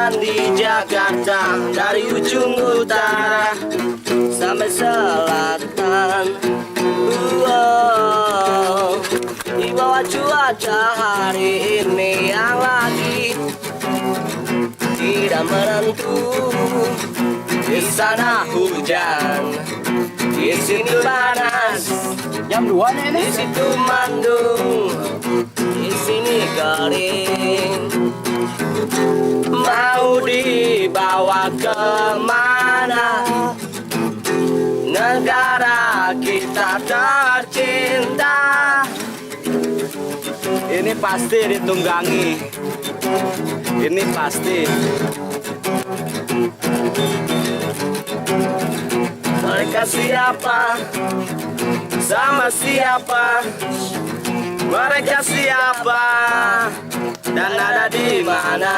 jalan di Jakarta, dari ujung utara sampai selatan. Di bawah cuaca hari ini yang lagi tidak menentu. Di sana hujan, di sini panas. Jam 2 nih ini. Di situ mendung, di sini kering. Mau dibawa kemana negara kita tercinta? Ini pasti ditunggangi. Ini pasti. Mereka siapa? Sama siapa? Mereka siapa? Dan ada di mana?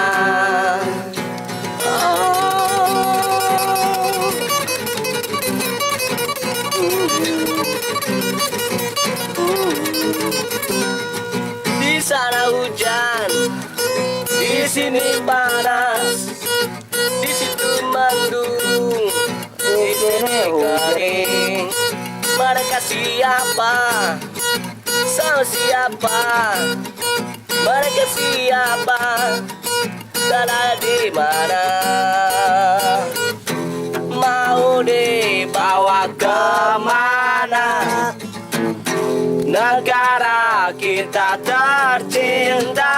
Di sana hujan, di sini panas, di situ mendung, di sini kering. Mereka siapa? Sama siapa? Mereka siapa? Dan ada di mana? Mau dibawa kemana negara kita tercinta?